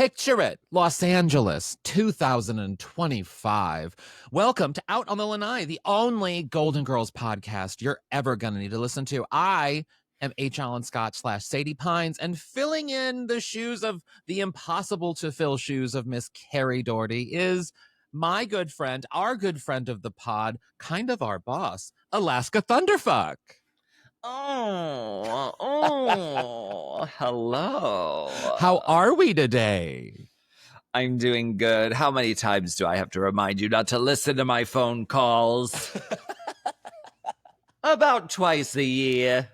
Picture it, Los Angeles, 2025. Welcome to Out on the Lanai, the only Golden Girls podcast you're ever going to need to listen to. I am HAlanScott / Sadie Pines, and filling in the shoes of the impossible to fill shoes of Miss Kerri Doherty is my good friend, our good friend of the pod, kind of our boss, Alaska Thunderfuck. Hello. How are we today? I'm doing good. How many times do I have to remind you not to listen to my phone calls? About twice a year.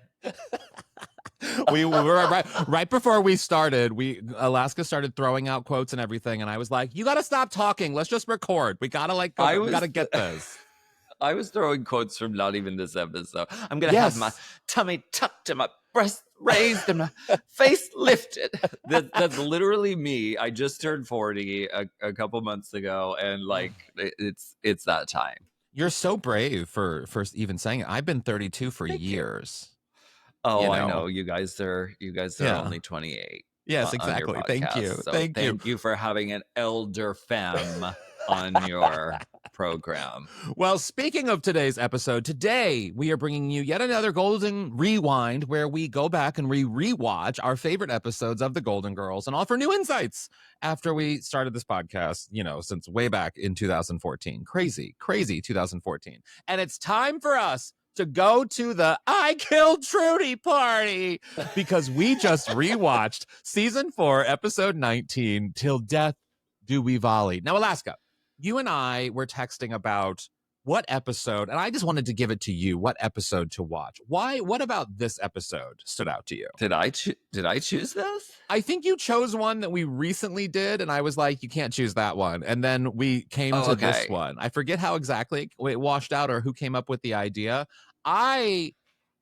We were right before we started. Alaska started throwing out quotes and everything, and I was like, "You got to stop talking. Let's just record. We gotta we gotta get this." I was throwing quotes from not even this episode. I'm gonna have my tummy tucked and my breast raised and my face lifted. That's literally me. I just turned 40 a couple months ago, and it's that time. You're so brave for even saying it. I've been 32 for years. Oh, you know? I know. You guys are only 28. Yes, exactly. Thank you. So thank you for having an elder femme on your program. Well, speaking of today's episode, today we are bringing you yet another Golden Rewind, where we go back and we rewatch our favorite episodes of the Golden Girls and offer new insights after we started this podcast, since way back in 2014. Crazy 2014. And it's time for us to go to the I Killed Trudy party, because we just rewatched season 4, episode 19, Till Death Do We Volley. Now, Alaska, you and I were texting about what episode, and I just wanted to give it to you, what episode to watch. Why? What about this episode stood out to you? Did I choose this? I think you chose one that we recently did, and I was like, you can't choose that one. And then we came to this one. I forget how exactly it washed out or who came up with the idea. I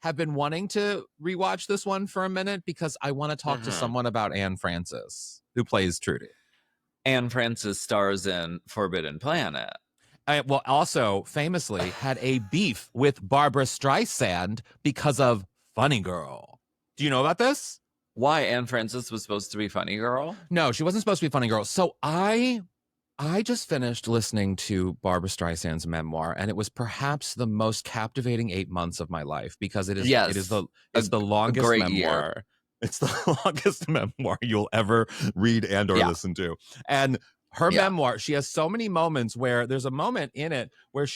have been wanting to rewatch this one for a minute because I want to talk to someone about Anne Francis, who plays Trudy. Anne Francis stars in Forbidden Planet. Also famously had a beef with Barbra Streisand because of Funny Girl. Do you know about this? Why? Anne Francis was supposed to be Funny Girl? No, she wasn't supposed to be Funny Girl. So I just finished listening to Barbra Streisand's memoir, and it was perhaps the most captivating 8 months of my life, because it is the longest memoir. Year. It's the longest memoir you'll ever read and or listen to. And her memoir, she has so many moments where there's a moment in it where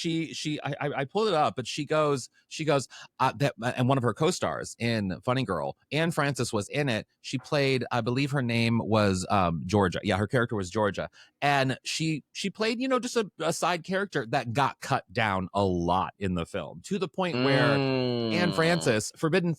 I pulled it up, but she goes, and one of her co-stars in Funny Girl, Anne Francis, was in it. She played, I believe her name was Georgia. Yeah, her character was Georgia. And she played, just a side character that got cut down a lot in the film, to the point where Anne Francis, Forbidden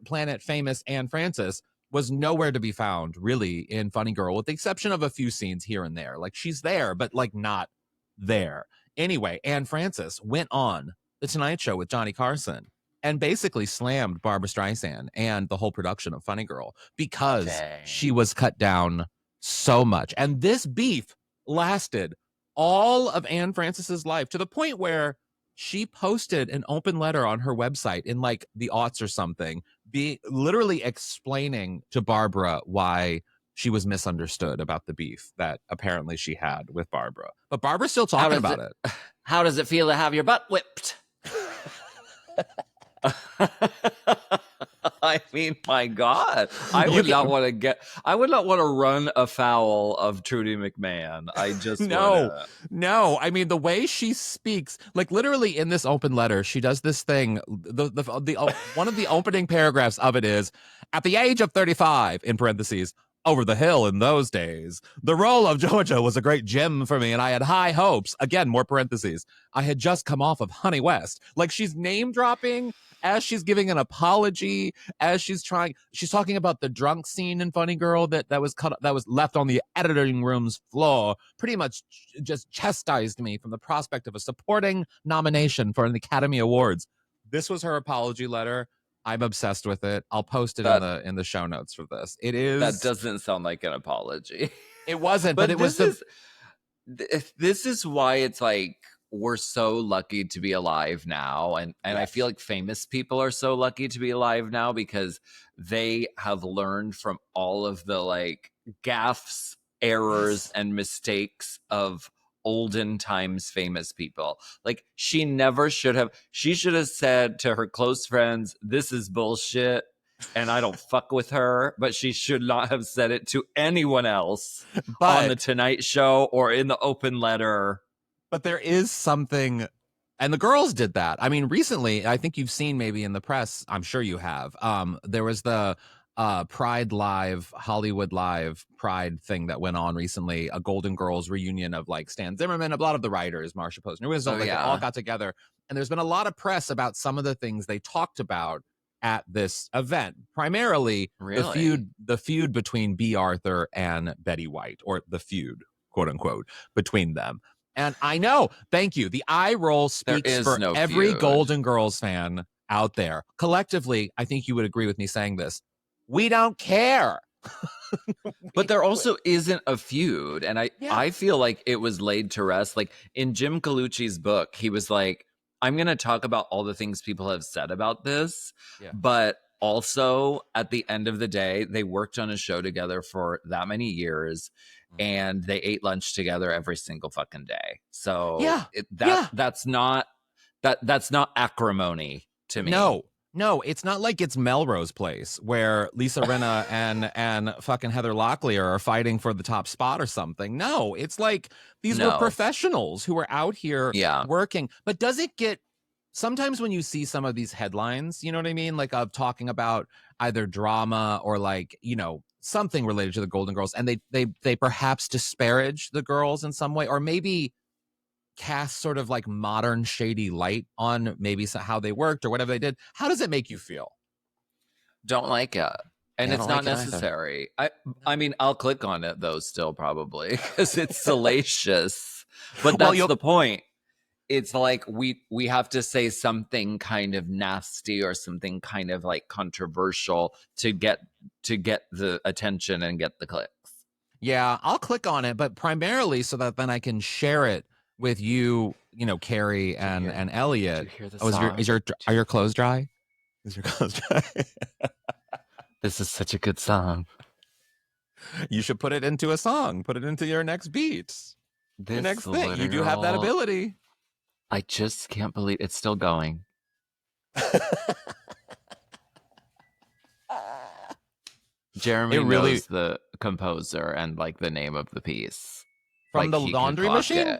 Planet famous Anne Francis, was nowhere to be found, really, in Funny Girl, with the exception of a few scenes here and there. Like, she's there, but, not there. Anyway, Anne Francis went on The Tonight Show with Johnny Carson and basically slammed Barbra Streisand and the whole production of Funny Girl because she was cut down so much. And this beef lasted all of Anne Francis's life, to the point where she posted an open letter on her website in the aughts or something, literally explaining to Barbara why she was misunderstood about the beef that apparently she had with Barbara. But Barbara's still talking about it. How does it feel to have your butt whipped? I mean, my God, I would not want to run afoul of Trudy McMahon. I just no. I mean, the way she speaks, literally in this open letter, she does this thing. The one of the opening paragraphs of it is, at the age of 35, in parentheses, over the hill in those days, the role of Georgia was a great gem for me, and I had high hopes. Again, more parentheses. I had just come off of Honey West. She's name dropping as she's giving an apology, as she's talking about the drunk scene in Funny Girl that was left on the editing room's floor. Pretty much just chastised me from the prospect of a supporting nomination for an Academy Awards. This was her apology letter. I'm obsessed with it. I'll post it in the show notes for this. It is. That doesn't sound like an apology. It wasn't, but it was. This is why it's we're so lucky to be alive now, and yes. I feel like famous people are so lucky to be alive now because they have learned from all of the gaffes errors and mistakes of olden times famous people. Like, she never should have. She should have said to her close friends, "This is bullshit and I don't fuck with her," but she should not have said it to anyone else on the Tonight Show or in the open letter. But there is something, and the girls did that. I mean, recently, I think you've seen maybe in the press, I'm sure you have, there was the Pride Live, Hollywood Live Pride thing that went on recently, a Golden Girls reunion of like Stan Zimmerman, a lot of the writers, Marsha Posner, they all got together. And there's been a lot of press about some of the things they talked about at this event, primarily the feud between B. Arthur and Betty White, or the feud, quote unquote, between them. And I know, thank you. The eye roll speaks for every feud. Golden Girls fan out there. Collectively, I think you would agree with me saying this. We don't care. But there also isn't a feud. And I feel like it was laid to rest. Like, in Jim Colucci's book, he was like, I'm going to talk about all the things people have said about this. Yeah. But also, at the end of the day, they worked on a show together for that many years. And they ate lunch together every single fucking day. So that's not acrimony to me. No, it's not like it's Melrose Place where Lisa Rinna and fucking Heather Locklear are fighting for the top spot or something. No, it's like these were professionals who were out here working. But does it get, sometimes when you see some of these headlines, you know what I mean? Like of talking about either drama or like, you know, something related to the Golden Girls, and they perhaps disparage the girls in some way, or maybe cast sort of like modern shady light on maybe how they worked or whatever they did. How does it make you feel? Don't like it. And it's not necessary. I mean, I'll click on it though still probably because it's salacious. But that's the point. It's like we have to say something kind of nasty or something kind of like controversial to get the attention and get the clicks. Yeah, I'll click on it, but primarily so that then I can share it with you, you know, Kerri and Elliot. Are your clothes dry? Is your clothes dry? This is such a good song. You should put it into a song. Put it into your next beat. Your next thing. You do have that ability. I just can't believe it's still going. Jeremy knows the composer and like the name of the piece from the laundry machine.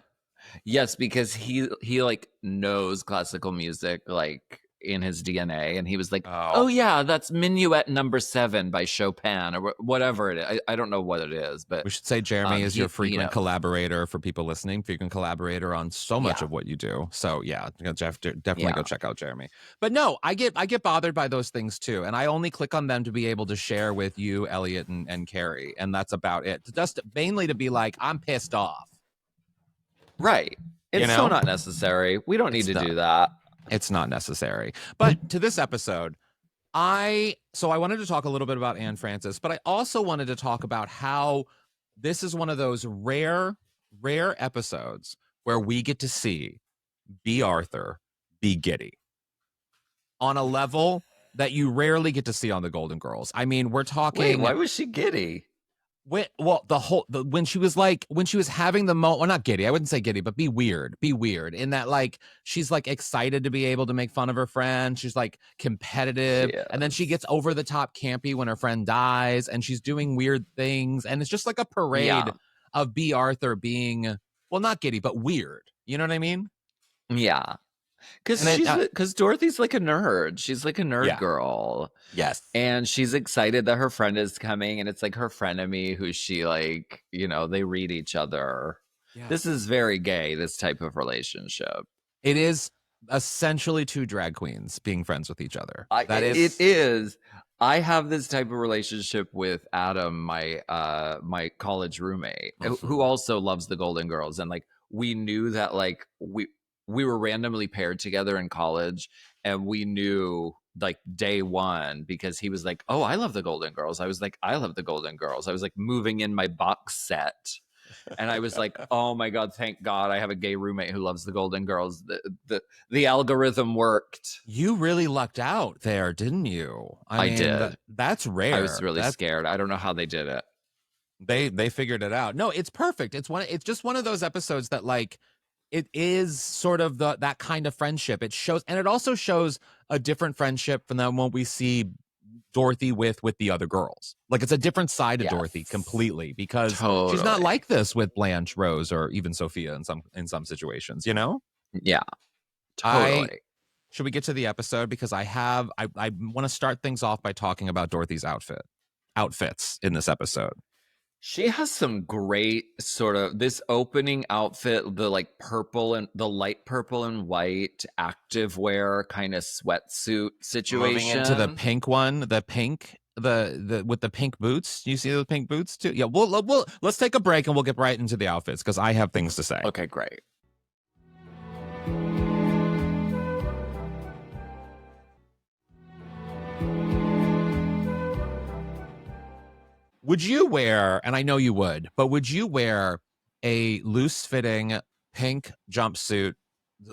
Yes, because he like knows classical music like in his DNA, and he was like, oh yeah, that's Minuet Number 7 by Chopin or whatever it is. I don't know what it is, but we should say Jeremy is your frequent collaborator for people listening, frequent collaborator on so much of what you do. So yeah, Jeff, definitely go check out Jeremy. But no, I get bothered by those things too, and I only click on them to be able to share with you, Elliot, and Kerri, and that's about it. Just mainly to be like, I'm pissed off. Right. It's still not necessary. We don't need to do that. It's not necessary. But to this episode, I wanted to talk a little bit about Anne Francis, but I also wanted to talk about how this is one of those rare episodes where we get to see B. Arthur be giddy on a level that you rarely get to see on the Golden Girls. I mean, we're talking. Wait, why was she giddy? When she was having the moment, well, not giddy, I wouldn't say giddy, but be weird in that, like, she's like excited to be able to make fun of her friend. She's like competitive. And then she gets over the top campy when her friend dies, and she's doing weird things. And it's just like a parade of B. Arthur being, well, not giddy, but weird. You know what I mean? Yeah. Because Dorothy's like a nerd. She's like a nerd girl. Yes. And she's excited that her friend is coming. And it's like her frenemy who she like, you know, they read each other. Yeah. This is very gay, this type of relationship. It is essentially two drag queens being friends with each other. It is. I have this type of relationship with Adam, my college roommate, who also loves the Golden Girls. And like, we knew that like we were randomly paired together in college, and we knew like day one because he was like, oh, I love the Golden Girls. I was like, I love the Golden Girls. I was like moving in my box set, and I was like, oh my God, thank God I have a gay roommate who loves the Golden Girls. The algorithm worked. You really lucked out there, didn't you? I did. That's rare. I was really scared. I don't know how they did it. They figured it out. No, it's perfect. It's just one of those episodes that like it is sort of that kind of friendship. It shows, and it also shows a different friendship from what we see Dorothy with the other girls. Like it's a different side of Dorothy completely, because she's not like this with Blanche, Rose, or even Sophia in some situations, you know? Yeah. Totally. Should we get to the episode? Because I want to start things off by talking about Dorothy's outfits in this episode. She has some great sort of this opening outfit, the like purple and the light purple and white activewear kind of sweatsuit situation. Moving into the pink one, the pink, the with the pink boots. You see those pink boots too? Yeah. We'll let's take a break and we'll get right into the outfits because I have things to say. Okay, great. Would you wear, and I know you would, but would you wear a loose-fitting pink jumpsuit,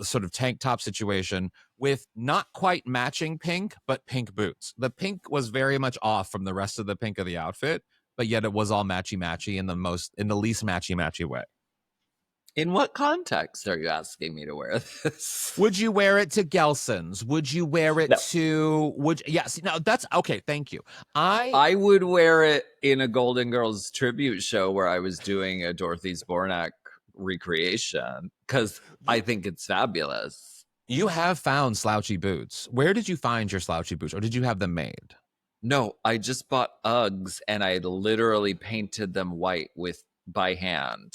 sort of tank top situation, with not quite matching pink, but pink boots? The pink was very much off from the rest of the pink of the outfit, but yet it was all matchy-matchy in the least matchy-matchy way. In what context are you asking me to wear this? Would you wear it to Gelson's? Would you wear it to yes, no, that's okay, thank you. I would wear it in a Golden Girls tribute show where I was doing a Dorothy Zbornak recreation because I think it's fabulous. You have found slouchy boots. Where did you find your slouchy boots, or did you have them made? No, I just bought Uggs and I literally painted them white by hand.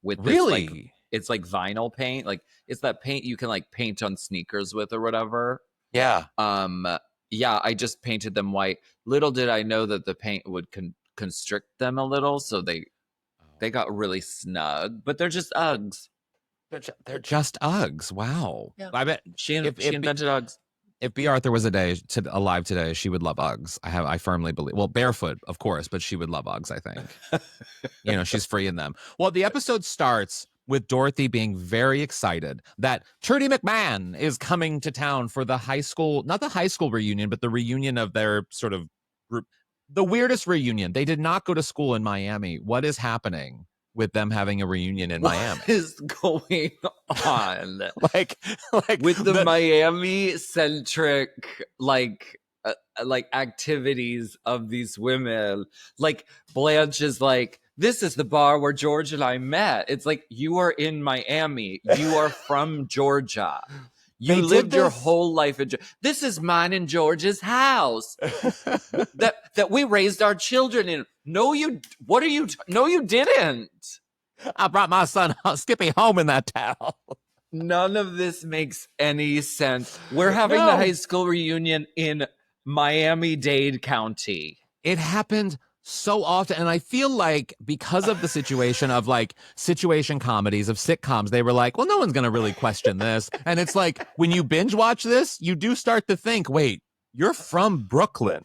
With this, really? Like, it's like vinyl paint. Like it's that paint you can like paint on sneakers with or whatever. Yeah. Yeah, I just painted them white. Little did I know that the paint would constrict them a little, so they got really snug. But they're just Uggs. They're just Uggs. Wow. Yeah. I bet she invented Uggs. If B. Arthur was alive today, she would love Uggs. I firmly believe. Well, barefoot, of course, but she would love Uggs, I think. You know, she's free in them. Well, the episode starts with Dorothy being very excited that Trudy McMahon is coming to town for the high school, not the high school reunion, but the reunion of their sort of group. The weirdest reunion. They did not go to school in Miami. What is happening with them having a reunion in Miami? What is going on? like with the Miami centric like activities of these women. Like Blanche is like, this is the bar where George and I met. It's like, you are in Miami. You are from Georgia. You lived your whole life in Georgia. This is mine and George's house that we raised our children in. No, you didn't. I brought my son Skippy home in that towel. None of this makes any sense. We're having the high school reunion in Miami-Dade County. It happened so often, and I feel like because of the situation of like situation comedies, of sitcoms, they were like, well, no one's going to really question this. And it's like, when you binge watch this, you do start to think, wait, you're from Brooklyn.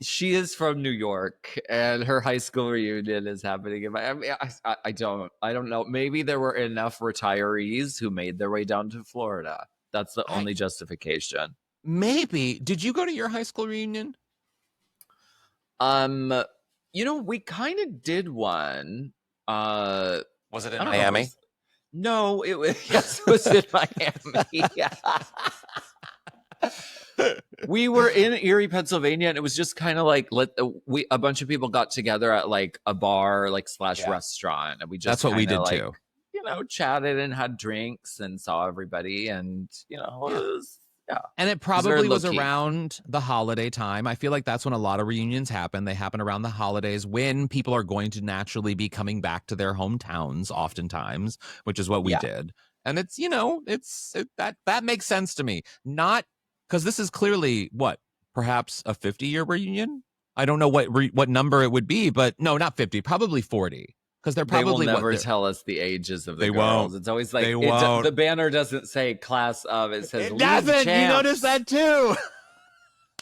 She is from New York, and her high school reunion is happening in Miami. I don't know. Maybe there were enough retirees who made their way down to Florida. That's the only justification. Maybe. Did you go to your high school reunion? You know, we kind of did one. Was it in Miami? No, it was in Miami. Yeah. We were in Erie, Pennsylvania, and it was just kind of like a bunch of people got together at like a bar, like / restaurant, and we just that's what we did too. You know, chatted and had drinks and saw everybody, and you know, it was, and it probably was around the holiday time. I feel like that's when a lot of reunions happen. They happen around the holidays when people are going to naturally be coming back to their hometowns, oftentimes, which is what we did. And it's, you know, that makes sense to me. Not because this is clearly perhaps a 50-year reunion. I don't know what number it would be, but no, not 50, probably 40. Because they're probably they will never tell us the ages of the girls. Won't. It's always like the banner doesn't say class of, it says it doesn't. You notice that too.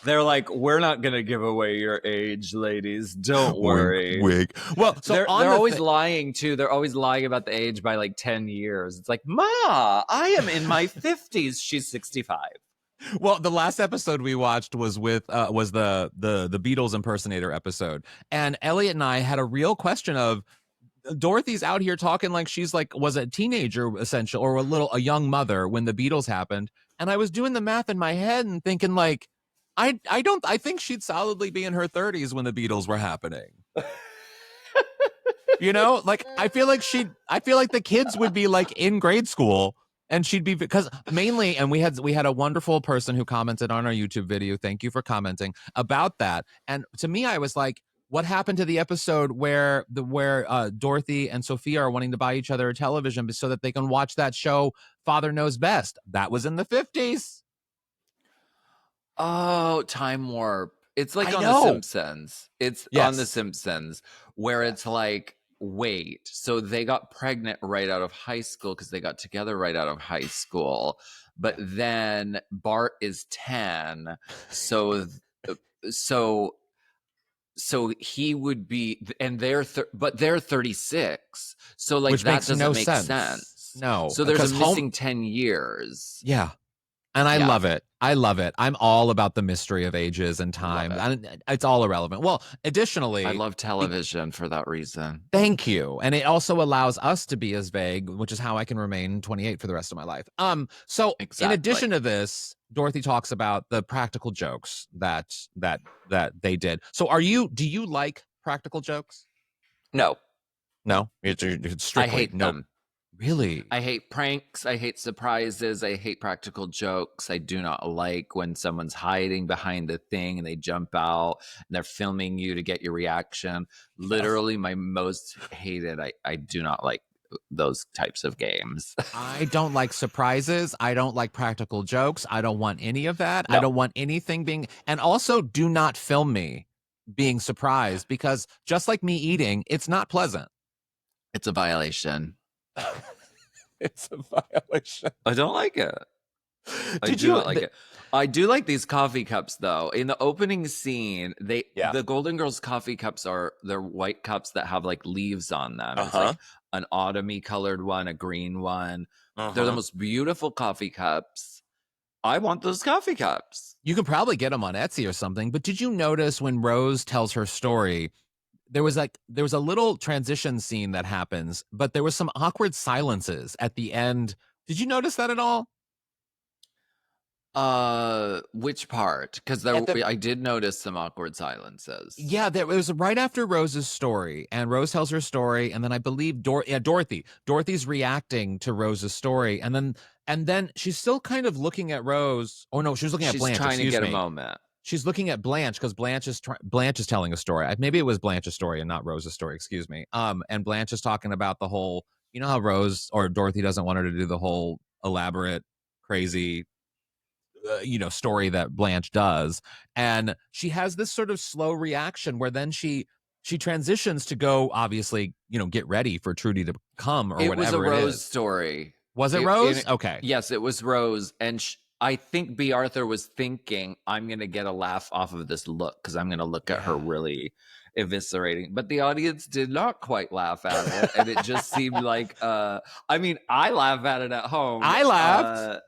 They're like, we're not going to give away your age, ladies. Don't worry. Wig. Well, so they're always lying too. They're always lying about the age by like 10 years. It's like, Ma, I am in my 50s. She's 65. Well, the last episode we watched was with was the Beatles impersonator episode, and Elliot and I had a real question of Dorothy's out here talking like she's like was a teenager essentially or a young mother when the Beatles happened, and I was doing the math in my head and thinking like I think she'd solidly be in her 30s when the Beatles were happening. You know, like I feel like the kids would be like in grade school. And she'd be because mainly, and we had a wonderful person who commented on our YouTube video. Thank you for commenting about that. And to me, I was like, what happened to the episode where Dorothy and Sophia are wanting to buy each other a television so that they can watch that show, Father Knows Best? That was in the 50s. Oh, time warp. It's like on The Simpsons. It's on The Simpsons where it's like, wait, so they got pregnant right out of high school because they got together right out of high school. But then Bart is 10. So he would be, and they're 36. So like which that doesn't no make sense. No. So there's a missing 10 years. Yeah. And I love it. I love it. I'm all about the mystery of ages and time. And it's all irrelevant. Well, additionally, I love television for that reason. Thank you. And it also allows us to be as vague, which is how I can remain 28 for the rest of my life. So in addition to this, Dorothy talks about the practical jokes that they did. So do you like practical jokes? No. It's strictly I hate them. Really? I hate pranks. I hate surprises. I hate practical jokes. I do not like when someone's hiding behind a thing and they jump out and they're filming you to get your reaction. Literally my most hated. I do not like those types of games. I don't like surprises. I don't like practical jokes. I don't want any of that. No. I don't want anything being, and also do not film me being surprised because just like me eating, it's not pleasant. It's a violation. It's a violation. I don't like it. I do not like it. I do like these coffee cups though. In the opening scene, the Golden Girls coffee cups they're white cups that have like leaves on them. It's like an autumny colored one, a green one. They're the most beautiful coffee cups. I want those coffee cups. You could probably get them on Etsy or something. But did you notice when Rose tells her story? There was a little transition scene that happens, but there was some awkward silences at the end. Did you notice that at all? Which part? Because I did notice some awkward silences. Yeah, it was right after Rose's story, and Rose tells her story, and then I believe Dorothy's reacting to Rose's story, and then she's still kind of looking at Rose. Oh no, she was looking at Blanche. She's trying to get a moment. She's looking at Blanche because Blanche is telling a story. Maybe it was Blanche's story and not Rose's story. Excuse me. And Blanche is talking about the whole. You know how Rose or Dorothy doesn't want her to do the whole elaborate, crazy, story that Blanche does, and she has this sort of slow reaction where then she transitions to go obviously get ready for Trudy to come or whatever. It was a Rose story. Was it Rose? Okay. Yes, it was Rose, and I think B. Arthur was thinking, I'm going to get a laugh off of this look because I'm going to look at her really eviscerating. But the audience did not quite laugh at it. And it just seemed like, I laugh at it at home. I laughed.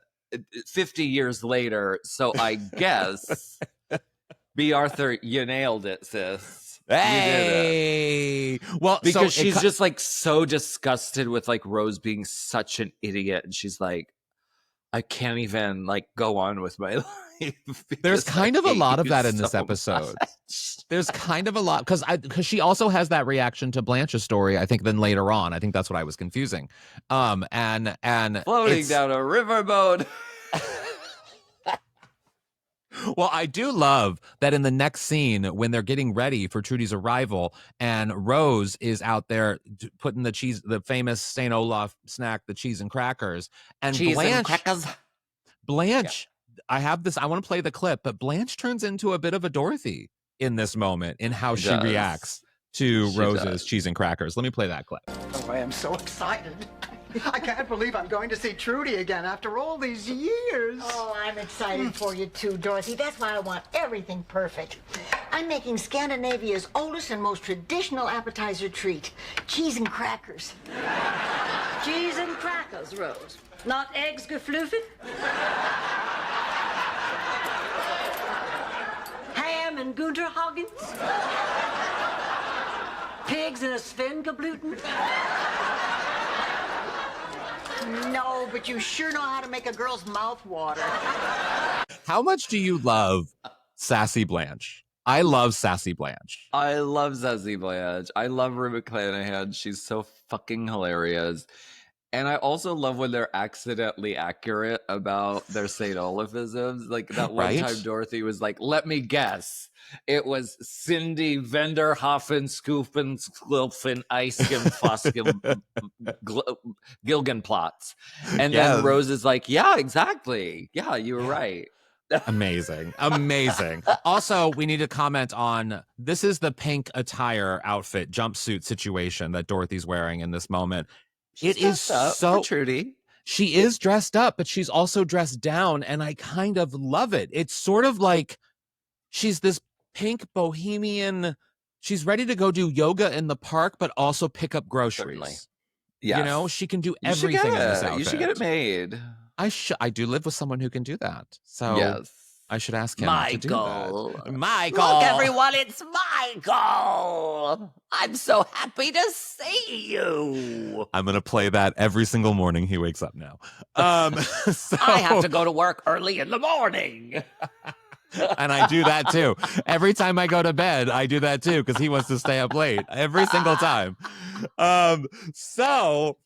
50 years later. So I guess, B. Arthur, you nailed it, sis. Hey! You did it. Well, because she's just like so disgusted with like Rose being such an idiot. And she's like, I can't even like go on with my life. There's kind of a lot of that in this episode. There's kind of a lot because she also has that reaction to Blanche's story. I think then later on, I think that's what I was confusing. And floating down a riverboat. Well, I do love that in the next scene when they're getting ready for Trudy's arrival and Rose is out there putting the famous St. Olaf snack, the cheese and crackers. And Blanche, I want to play the clip, but Blanche turns into a bit of a Dorothy in this moment in how she reacts to Rose's cheese and crackers. Let me play that clip. Oh, I am so excited. I can't believe I'm going to see Trudy again after all these years. Oh, I'm excited for you too, Dorothy. That's why I want everything perfect. I'm making Scandinavia's oldest and most traditional appetizer treat, cheese and crackers. Cheese and crackers, Rose. Not eggs gefloofed? and Gunterhagens? Pigs in a Svengabluten? No, but you sure know how to make a girl's mouth water. How much do you love Sassy Blanche? I love Sassy Blanche. I love Sassy Blanche. I love Rue McClanahan. She's so fucking hilarious. And I also love when they're accidentally accurate about their St. Olafisms. Like that one time Dorothy was like, let me guess. It was Cindy Venderhoffen Scoofen Sklilfen Eisken Fosken Gilgenplatz. And then Rose is like, yeah, exactly. Yeah, you were right. Amazing. Also, we need to comment on, this is the pink attire outfit jumpsuit situation that Dorothy's wearing in this moment. It is so Trudy. She is dressed up, but she's also dressed down, and I kind of love it. It's sort of like she's this pink bohemian. She's ready to go do yoga in the park, but also pick up groceries. Yeah, you know, she can do everything in this outfit. You should get it made. I do live with someone who can do that. So yes. I should ask him to do that. Michael! Look, everyone, it's Michael! I'm so happy to see you! I'm going to play that every single morning he wakes up now. So, I have to go to work early in the morning! And I do that too. Every time I go to bed, I do that too, because he wants to stay up late every single time. So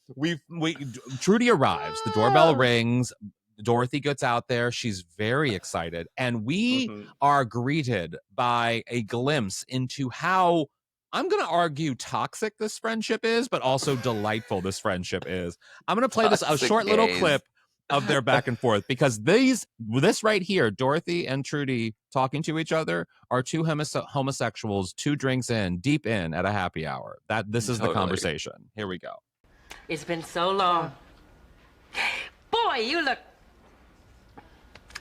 Trudy arrives, the doorbell rings, Dorothy gets out there. She's very excited. And we are greeted by a glimpse into how, I'm going to argue, toxic this friendship is, but also delightful this friendship is. I'm going to play a short little clip of their back and forth, because this right here, Dorothy and Trudy talking to each other, are two homosexuals, 2 drinks in, deep in at a happy hour. This is the conversation. Here we go. It's been so long. Boy, you look...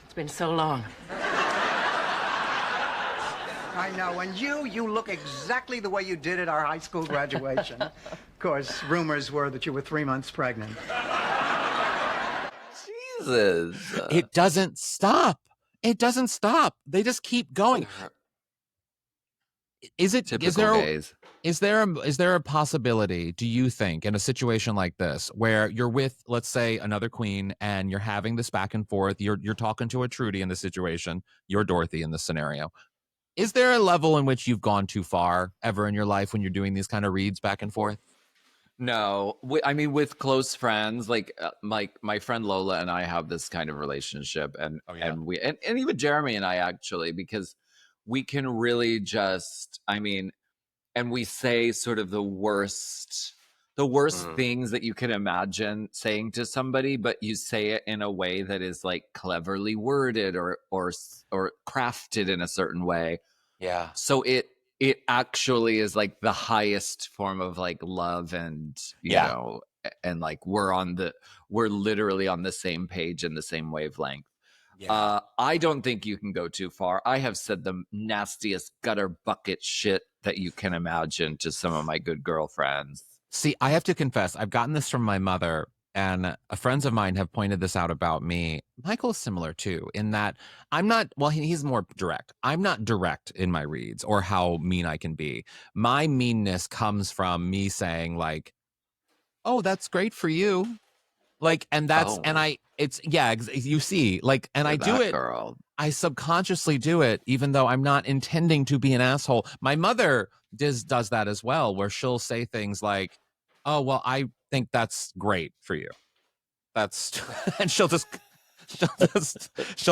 It's been so long. I know, and you look exactly the way you did at our high school graduation. Of course, rumors were that you were 3 months pregnant. Jesus. It doesn't stop. They just keep going. Is there a possibility, do you think, in a situation like this where you're with, let's say, another queen and you're having this back and forth, you're talking to a Trudy in this situation, you're Dorothy in this scenario. Is there a level in which you've gone too far ever in your life when you're doing these kind of reads back and forth? No, I mean, with close friends, like my friend Lola and I have this kind of relationship, and even Jeremy and I, actually, because we can really just, and we say sort of the worst things that you can imagine saying to somebody, but you say it in a way that is like cleverly worded or crafted in a certain way. Yeah. So it actually is like the highest form of like love, and you know, and like we're literally on the same page and the same wavelength. Yeah. I don't think you can go too far. I have said the nastiest gutter bucket shit that you can imagine to some of my good girlfriends. See, I have to confess, I've gotten this from my mother, and friends of mine have pointed this out about me. Michael is similar too, in that I'm not, well, he's more direct. I'm not direct in my reads or how mean I can be. My meanness comes from me saying like, oh, that's great for you. Like, and that's, you see, like, and I do it, girl. I subconsciously do it, even though I'm not intending to be an asshole. My mother does that as well, where she'll say things like, oh, well, I think that's great for you. That's, and she'll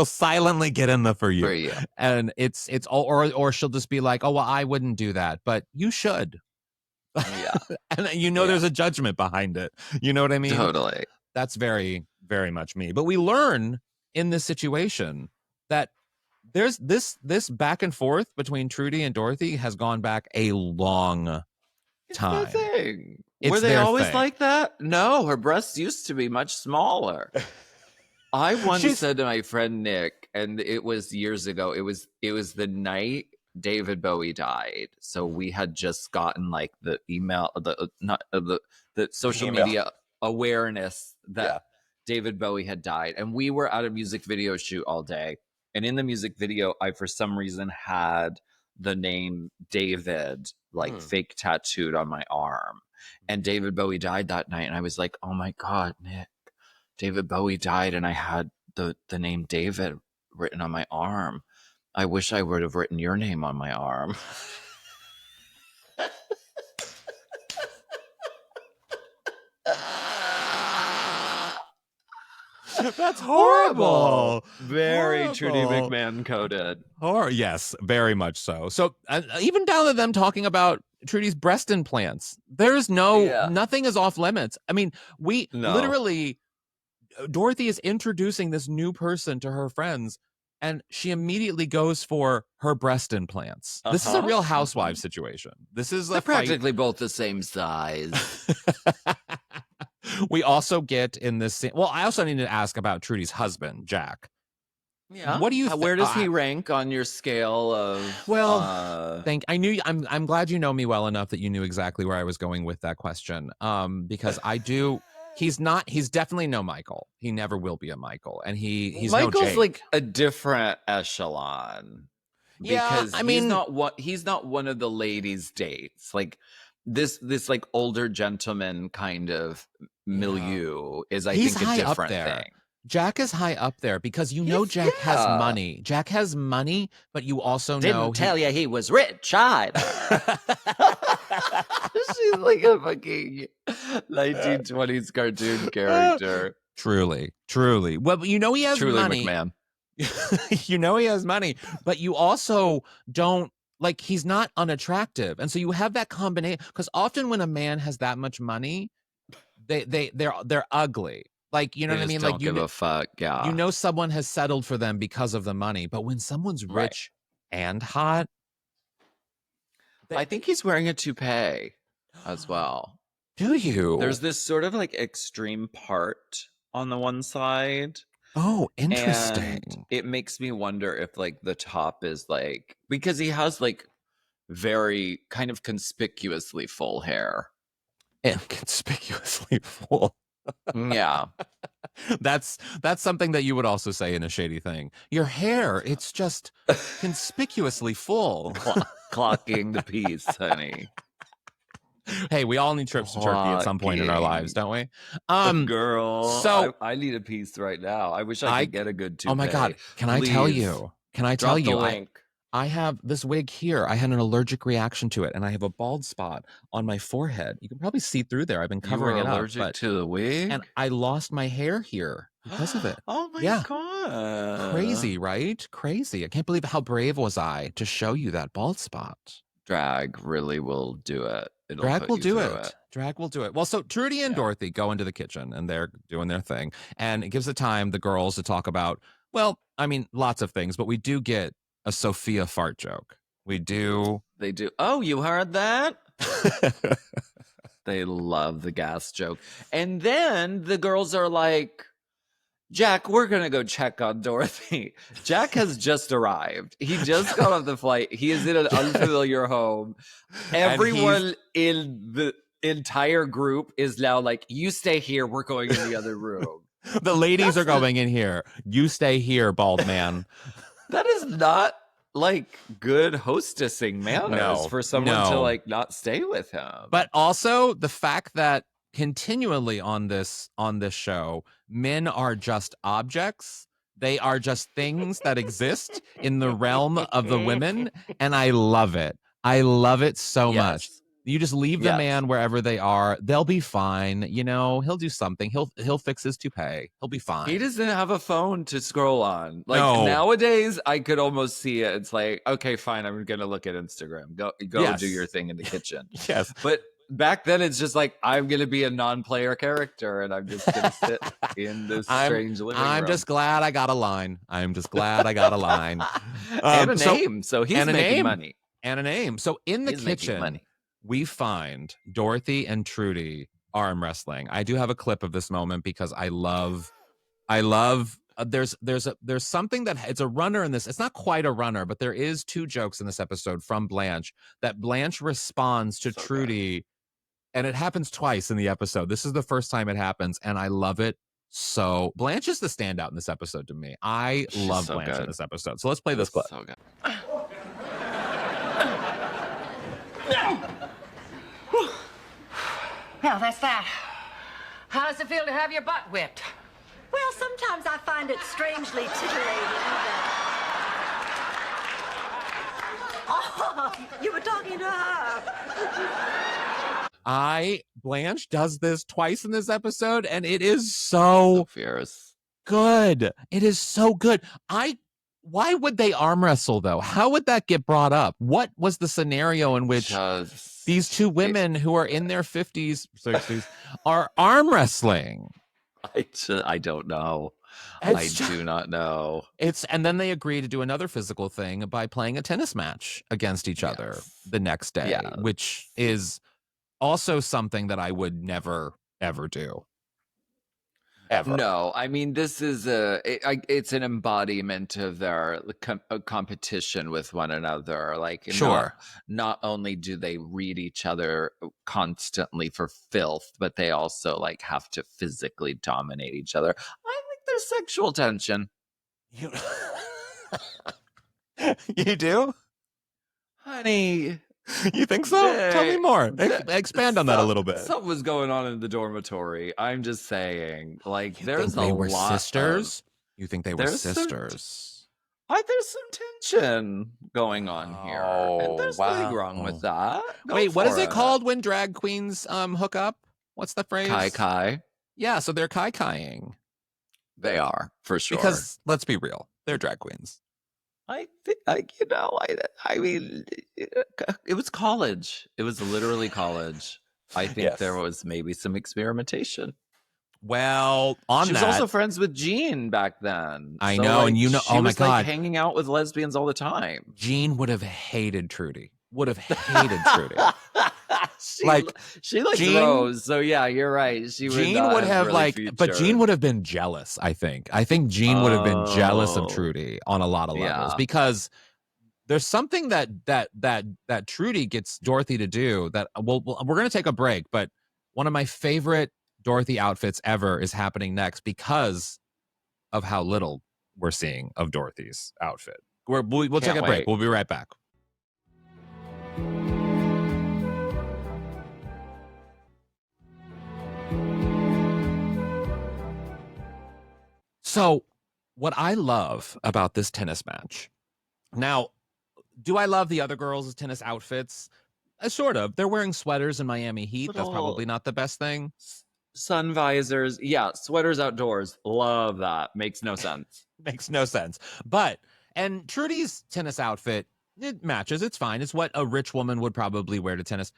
silently get in the for you. And it's all, or she'll just be like, oh, well, I wouldn't do that, but you should. Yeah. And there's a judgment behind it. You know what I mean? Totally. That's very, very much me. But we learn in this situation that there's this back and forth between Trudy and Dorothy has gone back a long time. It's their thing. Were they always like that? No, her breasts used to be much smaller. I once said to my friend Nick, and it was years ago, it was the night David Bowie died. So we had just gotten like the email, the social media awareness that David Bowie had died, and we were at a music video shoot all day, and in the music video I for some reason had the name David like fake tattooed on my arm. And David Bowie died that night. And I was like, oh my God, Nick, David Bowie died. And I had the name David written on my arm. I wish I would have written your name on my arm. That's horrible. Very horrible. Trudy McMahon coded. Yes, very much so. So even down to them talking about Trudy's breast implants, there's nothing is off limits. I mean, literally, Dorothy is introducing this new person to her friends, and she immediately goes for her breast implants. This is a Real Housewives situation. This is They're practically both the same size. We also get in this scene. Well, I also need to ask about Trudy's husband, Jack. Yeah. What do you? Where does he rank on your scale of? Well, I'm glad you know me well enough that you knew exactly where I was going with that question. Because I do. He's definitely no Michael. He never will be a Michael, and he's Michael's no Jake. like a different echelon. Because he's not one of the ladies' dates. Like this like older gentleman kind of milieu is, I think, a different thing. Jack is high up there because Jack has money. Jack has money, but you also Didn't tell you he was rich either. She's like a fucking 1920s cartoon character. Truly. Well, he has Truly money. McMahon. He has money, but you also don't, like, he's not unattractive. And so you have that combination, because often when a man has that much money, they're ugly. Like, you know what I mean? Don't like, give a fuck. Yeah. Someone has settled for them because of the money. But when someone's rich and hot, I think he's wearing a toupee as well. Do you? There's this sort of like extreme part on the one side. Oh, interesting. And it makes me wonder if like the top is like, because he has like very kind of conspicuously full hair. And conspicuously full. Yeah. That's something that you would also say in A Shady Thing. Your hair, it's just conspicuously full. Clocking the piece, honey. Hey, we all need trips to Turkey at some point in our lives, don't we? Girl, so I need a piece right now. I wish I could get a good toupee. Oh my God. Can I tell you? Drop the link. I have this wig here. I had an allergic reaction to it, and I have a bald spot on my forehead. You can probably see through there. I've been covering it up. Allergic to the wig? And I lost my hair here because of it. Oh my God. Crazy, right? Crazy. I can't believe how brave was I to show you that bald spot. Drag really will do it. Drag will do it. Drag will do it. Well, so Trudy and Dorothy go into the kitchen, and they're doing their thing. And it gives the time the girls to talk about, well, I mean, lots of things, but we do get a Sophia fart joke. We do. They do. Oh, you heard that? They love the gas joke. And then the girls are like, Jack, we're going to go check on Dorothy. Jack has just arrived. He just got off the flight. He is in an unfamiliar home. Everyone in the entire group is now like, you stay here. We're going in the other room. The ladies are going in here. You stay here, bald man. That is not like good hostessing manners for someone to like not stay with him. But also the fact that continually on this show, men are just objects. They are just things that exist in the realm of the women, and I love it. I love it so much. You just leave the man wherever they are. They'll be fine. He'll do something. He'll fix his toupee. He'll be fine. He doesn't have a phone to scroll on. Like nowadays, I could almost see it. It's like, okay, fine. I'm going to look at Instagram. Go do your thing in the kitchen. Yes. But back then, it's just like, I'm going to be a non-player character, and I'm just going to sit in this strange living room. I'm just glad I got a line. And a name. So he's making money. And a name. So in the kitchen, we find Dorothy and Trudy arm wrestling. I do have a clip of this moment because I love there's something that it's a runner in this. It's not quite a runner, but there is two jokes in this episode from Blanche that Blanche responds to Trudy, and it happens twice in the episode. This is the first time it happens, and I love it. So Blanche is the standout in this episode to me. She's love Blanche in this episode. So let's play this clip. So good. Well, that's that. How does it feel to have your butt whipped? Well, sometimes I find it strangely titillating that... Oh, you were talking to her. Blanche does this twice in this episode, and it is so fierce. Good. It is so good. Why would they arm wrestle, though? How would that get brought up? What was the scenario in which these two women who are in their 50s, 60s are arm wrestling? I don't know. I do not know. And then they agree to do another physical thing by playing a tennis match against each other the next day, which is also something that I would never, ever do. Ever. No, I mean, this is it's an embodiment of their competition with one another. Like, not only do they read each other constantly for filth, but they also like have to physically dominate each other. I think there's sexual tension. You do? Honey. You think so? Tell me more. Expand on that a little bit. Something was going on in the dormitory. I'm just saying. Like, there's they a were lot sisters? Of, you think they were sisters? There's some tension going on here. And there's nothing wrong with that. Wait, what is it called when drag queens hook up? What's the phrase? Kai. Yeah, so they're kai-kaiing. They are, for sure. Because, let's be real, they're drag queens. I mean, it was college. It was literally college. I think there was maybe some experimentation. Well, she was also friends with Jean back then. I know, like, and you know, oh my God, like hanging out with lesbians all the time. Jean would have hated Trudy. She likes Rose, so yeah, you're right. Jean would have really but Jean would have been jealous. I think Jean would have been jealous of Trudy on a lot of levels because there's something that Trudy gets Dorothy to do that. Well, we're going to take a break, but one of my favorite Dorothy outfits ever is happening next because of how little we're seeing of Dorothy's outfit. We'll take a break. We'll be right back. So what I love about this tennis match, now, do I love the other girls' tennis outfits? Sort of. They're wearing sweaters in Miami heat. That's probably not the best thing. Sun visors. Yeah, sweaters outdoors. Love that. Makes no sense. Makes no sense. And Trudy's tennis outfit, it matches. It's fine. It's what a rich woman would probably wear to tennis.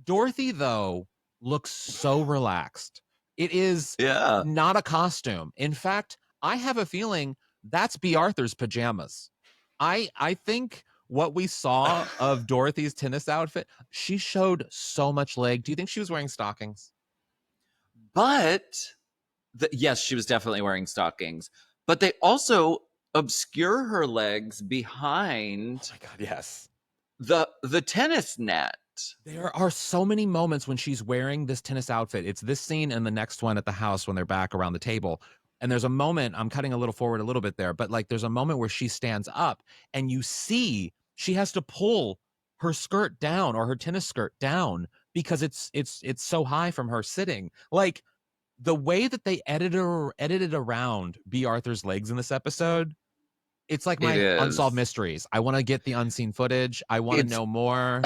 Dorothy, though, looks so relaxed. It is not a costume. In fact, I have a feeling that's B. Arthur's pajamas. I think what we saw of Dorothy's tennis outfit, she showed so much leg. Do you think she was wearing stockings? But yes, she was definitely wearing stockings. But they also obscure her legs behind. Oh my God, yes. The tennis net. There are so many moments when she's wearing this tennis outfit. It's this scene and the next one at the house when they're back around the table. And there's a moment, I'm cutting a little forward a little bit there, but like there's a moment where she stands up and you see she has to pull her skirt down or her tennis skirt down because it's so high from her sitting. Like the way that they edited around B. Arthur's legs in this episode, it's like my unsolved mysteries. I want to get the unseen footage. I want to know more.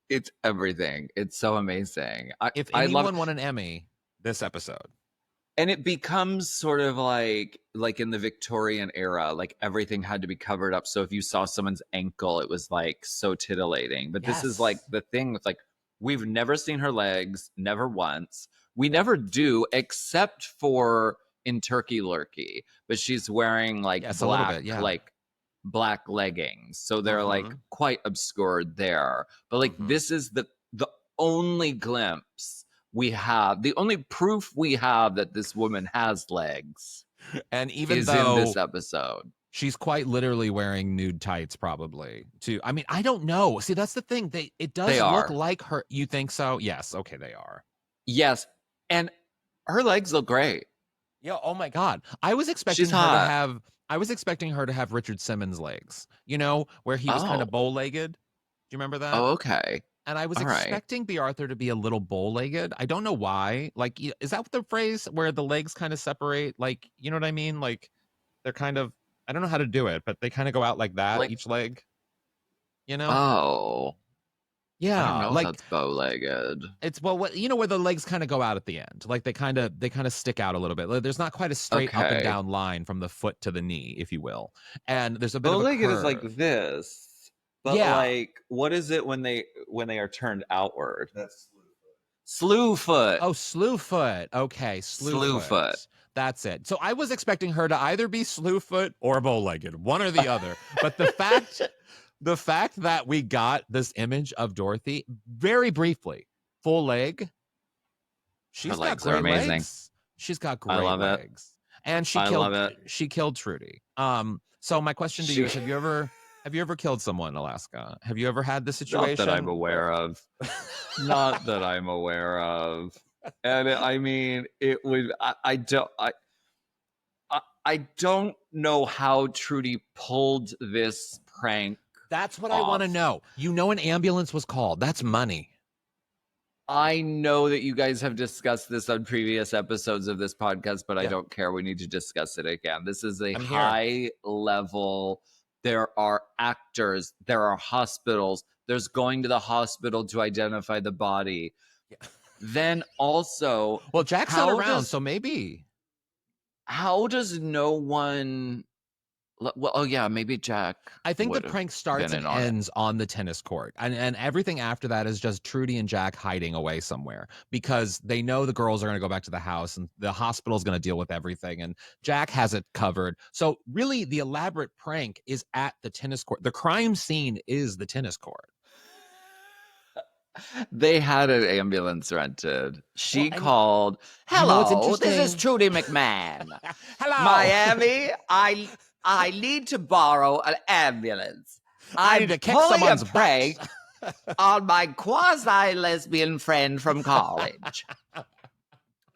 It's everything. It's so amazing. If anyone won an Emmy, this episode. And it becomes sort of like in the Victorian era, like everything had to be covered up. So if you saw someone's ankle, it was like so titillating. But this is like the thing with like, we've never seen her legs, never once. We never do, except for in Turkey Lurkey. But she's wearing like black leggings. So they're like quite obscured there. But like this is the only glimpse we have, the only proof we have that this woman has legs, and even is though in this episode, she's quite literally wearing nude tights, probably. I mean, I don't know. See, that's the thing. It does look like her. You think so? Yes. Okay, they are. Yes, and her legs look great. Yeah. Oh my God. I was expecting her to have Richard Simmons legs. You know, where he was kind of bow-legged. Do you remember that? Oh, okay. And I was All right. expecting B. Arthur to be a little bow-legged. I don't know why. Like, is that the phrase where the legs kind of separate? Like, you know what I mean? Like, they're kind of, I don't know how to do it, but they kind of go out like that, Like, each leg. You know? oh, I don't Yeah, know if like that's bow-legged. it's well, what, you know, where the legs kind of go out at the end, like they kind of stick out a little bit. Like, there's not quite a straight up and Okay. down line from the foot to the knee, if you will, and there's a bit of a Bow-legged is curve. like this. But Yeah. like, what is it when they are turned outward? That's slew foot. Oh, slew foot. Okay, slew foot. That's it. So I was expecting her to either be slew foot or bow-legged, one or the other. But the fact that we got this image of Dorothy very briefly, full leg, she's got legs are great amazing. legs. She's got great love it. legs, and I love it. she killed Trudy. So my question to you is: Have you ever killed someone, Alaska? Have you ever had this situation? Not that I'm aware of. Not that I'm aware of. And I mean, it would. I don't know how Trudy pulled this prank. That's what I want to know. You know, an ambulance was called. That's money. I know that you guys have discussed this on previous episodes of this podcast, but I don't care. We need to discuss it again. This is a high level. There are actors. There are hospitals. There's going to the hospital to identify the body. Yeah. Then also, well, Jack's not around, so maybe. How does no one? Well, oh yeah, maybe Jack. I think the prank starts and ends on the tennis court, and everything after that is just Trudy and Jack hiding away somewhere because they know the girls are going to go back to the house and the hospital's going to deal with everything, and Jack has it covered. So really, the elaborate prank is at the tennis court. The crime scene is the tennis court. They had an ambulance rented. She called. Hello, this is Trudy McMahon. Hello, Miami. I need to borrow an ambulance. I need to kick someone's prank on my quasi-lesbian friend from college.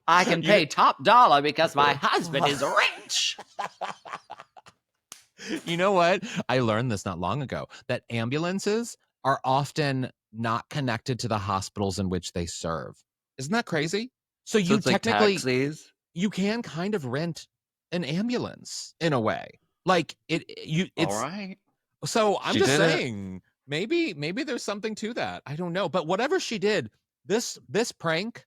I can pay top dollar because my husband is rich. You know what? I learned this not long ago, that ambulances are often not connected to the hospitals in which they serve. Isn't that crazy? So you technically, taxis? You can kind of rent an ambulance in a way. Like it's all right. So I'm just saying, maybe there's something to that. I don't know, but whatever she did, this prank,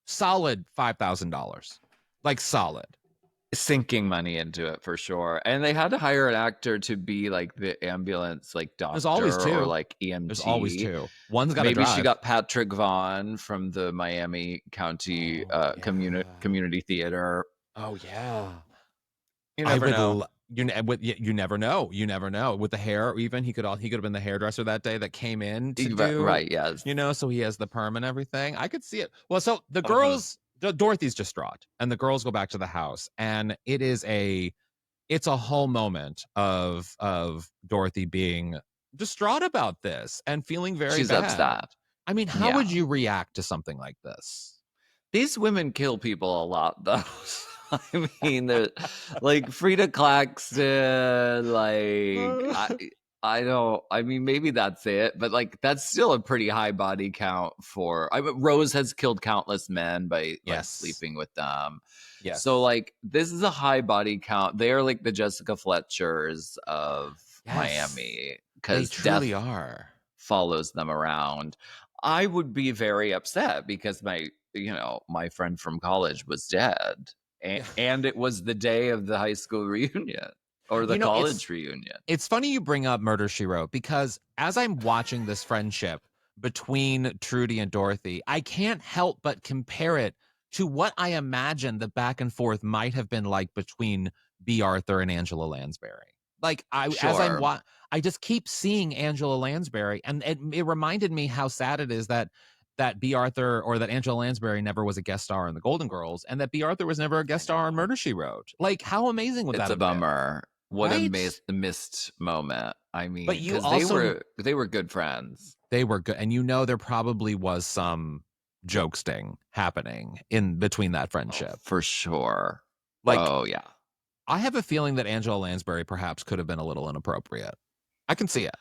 solid $5,000, like solid. Sinking money into it for sure. And they had to hire an actor to be like the ambulance, like doctor. There's always two. Or like EMT. There's always two. One's got maybe she got Patrick Vaughn from the Miami County Community Theater. Oh yeah. You never know. You never know. You never know. With the hair, even he could have been the hairdresser that day that came in to do, right. Yes. You know, so he has the perm and everything. I could see it. Well, so the girls, Dorothy's distraught, and the girls go back to the house, and it's a whole moment of Dorothy being distraught about this and feeling very She's bad. upset. I mean, how would you react to something like this? These women kill people a lot, though. I mean, they're like Frida Claxton, like I mean, maybe that's it, but like that's still a pretty high body count for. Rose has killed countless men by like, sleeping with them. Yes. So like this is a high body count. They are like the Jessica Fletchers of Miami because death are follows them around. I would be very upset because my friend from college was dead. And it was the day of the high school reunion or the college reunion. It's funny you bring up Murder, She Wrote, because as I'm watching this friendship between Trudy and Dorothy, I can't help but compare it to what I imagine the back and forth might have been like between B. Arthur and Angela Lansbury. Like I just keep seeing Angela Lansbury, and it reminded me how sad it is that B. Arthur or that Angela Lansbury never was a guest star in The Golden Girls, and that B. Arthur was never a guest star on Murder, She Wrote. Like, how amazing would that have been? It's a bummer. What a missed moment. I mean, but they were good friends. They were good, and there probably was some jokesting happening in between that friendship. For sure. Like, oh yeah. I have a feeling that Angela Lansbury perhaps could have been a little inappropriate. I can see it.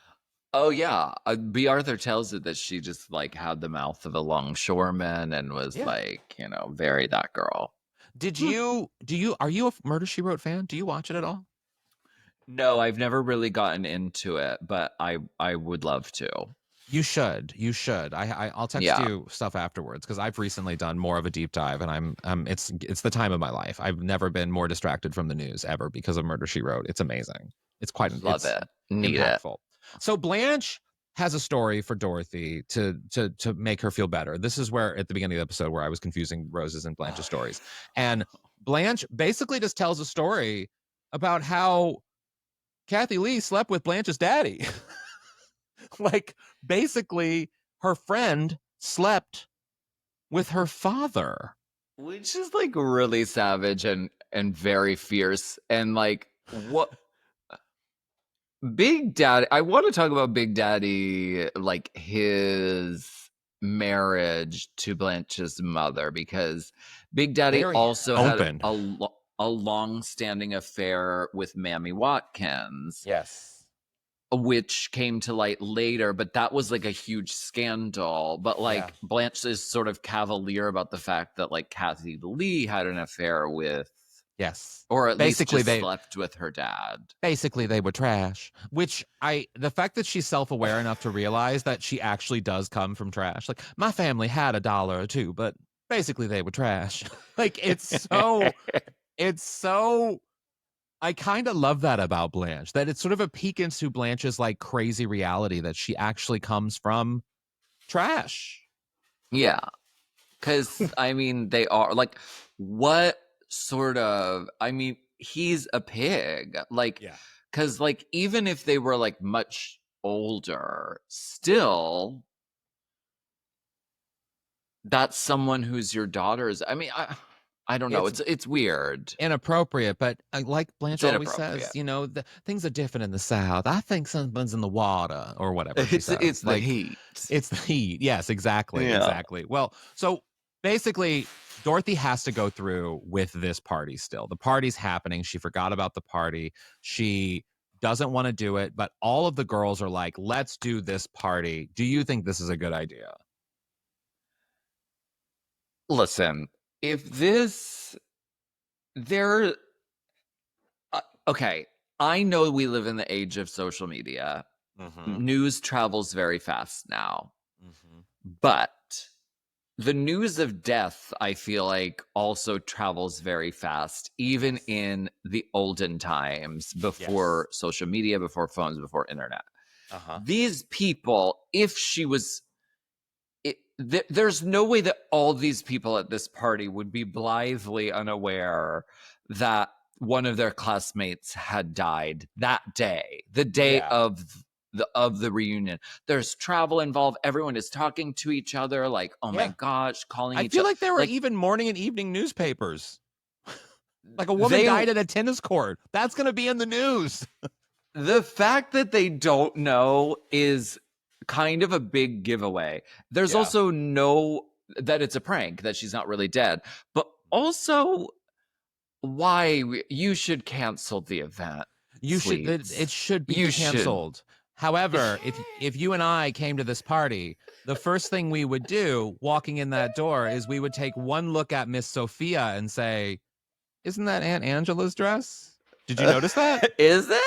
Oh yeah, B. Arthur tells it that she just like had the mouth of a longshoreman and was like, very that girl. Are you a Murder, She Wrote fan? Do you watch it at all? No, I've never really gotten into it, but I would love to. You should. I'll text you stuff afterwards because I've recently done more of a deep dive, and it's the time of my life. I've never been more distracted from the news ever because of Murder, She Wrote. It's amazing. It's quite love it. Need impactful. it. So Blanche has a story for Dorothy to make her feel better. This is where at the beginning of the episode where I was confusing Rose's and Blanche's stories, and Blanche basically just tells a story about how Kathy Lee slept with Blanche's daddy. Like, basically, her friend slept with her father. Which is, like, really savage and very fierce. And, like, what... Big Daddy... I want to talk about Big Daddy, like, his marriage to Blanche's mother, because Big Daddy also had a long-standing affair with Mammy Watkins. Yes. Which came to light later, but that was like a huge scandal. But like Blanche is sort of cavalier about the fact that like Kathy Lee had an affair with, or at basically least they slept with her dad. Basically, they were trash. Which the fact that she's self-aware enough to realize that she actually does come from trash. Like, my family had $1 or $2, but basically they were trash. Like, it's so. I kind of love that about Blanche, that it's sort of a peek into Blanche's like crazy reality that she actually comes from trash. Yeah. Because, I mean, they are like, what sort of, I mean, he's a pig. Like, because like, even if they were like much older, still, that's someone who's your daughter's. I mean, I don't know. It's weird. Inappropriate, but like Blanche always says, things are different in the South. I think something's in the water or whatever she says. It's the heat. It's the heat. Yes, exactly. Yeah. Exactly. Well, so basically, Dorothy has to go through with this party still. The party's happening. She forgot about the party. She doesn't want to do it, but all of the girls are like, let's do this party. Do you think this is a good idea? Listen. If okay, I know we live in the age of social media. Mm-hmm. News travels very fast now. Mm-hmm. But the news of death, I feel like, also travels very fast, even in the olden times, before social media, before phones, before internet. Uh-huh. These people, if she was... there's no way that all these people at this party would be blithely unaware that one of their classmates had died that day, the day of the reunion. There's travel involved. Everyone is talking to each other like, oh my gosh, calling each other. I feel like there were even morning and evening newspapers. Like, a woman died at a tennis court. That's going to be in the news. The fact that they don't know is kind of a big giveaway. There's also that it's a prank, that she's not really dead, but also why you should cancel the event. It should be canceled. However, if you and I came to this party, the first thing we would do walking in that door is we would take one look at Miss Sophia and say, isn't that Aunt Angela's dress? Did you notice that? Is it?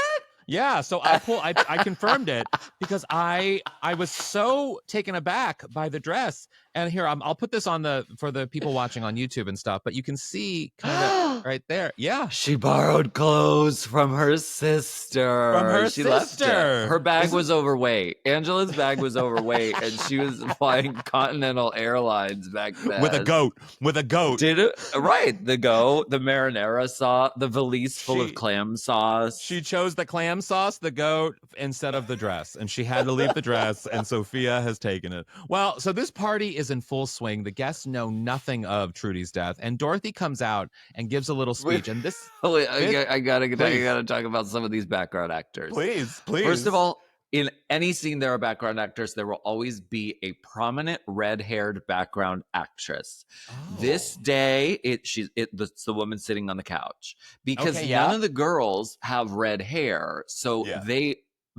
Yeah, so I confirmed it because I was so taken aback by the dress. And here, I'll put this on for the people watching on YouTube and stuff, but you can see kind of right there. Yeah. She borrowed clothes from her sister. She left it. Her bag was overweight. Angela's bag was overweight, and she was flying Continental Airlines back then. With a goat. Did it? Right. The goat, the marinara sauce, the valise full of clam sauce. She chose the clam sauce, the goat, instead of the dress, and she had to leave the dress, and Sophia has taken it. Well, so this party is in full swing. The guests know nothing of Trudy's death, and Dorothy comes out and gives a little speech. And this, I gotta talk about some of these background actors. Please. First of all, in any scene there are background actors, there will always be a prominent red-haired background actress. Oh. This day, it's the woman sitting on the couch, because none of the girls have red hair, so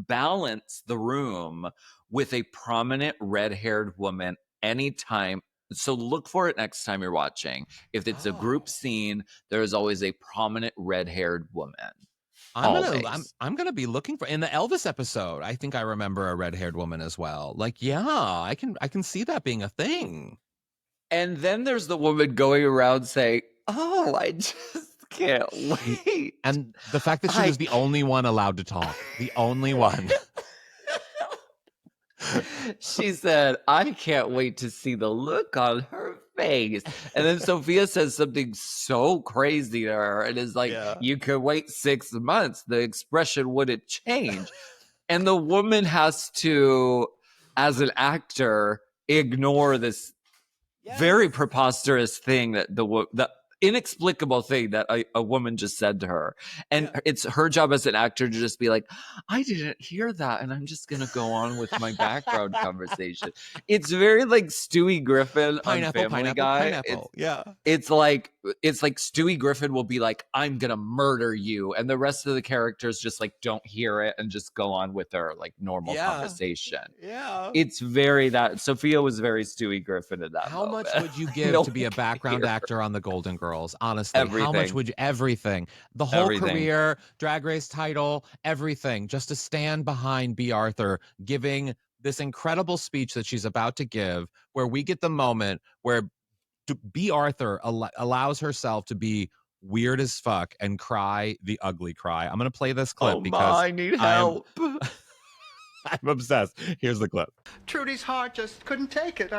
balance the room with a prominent red-haired woman anytime. So look for it next time you're watching. If it's a group scene, there is always a prominent red-haired woman. I'm gonna be looking for in the Elvis episode. I think I remember a red-haired woman as well. Like, yeah, I can see that being a thing. And then there's the woman going around saying, "Oh, I just can't wait." And the fact that she was the only one allowed to talk, the only one. She said, "I can't wait to see the look on her face." And then Sophia says something so crazy to her. And is like, "You could wait 6 months. The expression wouldn't change." And the woman has to, as an actor, ignore this very preposterous thing that the inexplicable thing that a woman just said to her. And it's her job as an actor to just be like, "I didn't hear that, and I'm just going to go on with my background conversation." It's very like Stewie Griffin on Family Guy. It's like Stewie Griffin will be like, "I'm going to murder you." And the rest of the characters just like don't hear it and just go on with their like normal conversation. Yeah. It's very that Sophia was very Stewie Griffin in that How moment. much would you give to be a background actor on the Golden Girls? Honestly, how much would you? Everything, the whole career, Drag Race title, everything, just to stand behind B. Arthur giving this incredible speech that she's about to give, where we get the moment where B. Arthur allows herself to be weird as fuck and cry the ugly cry. I'm gonna play this clip because I need help. I'm obsessed. Here's the clip. Trudy's heart just couldn't take it.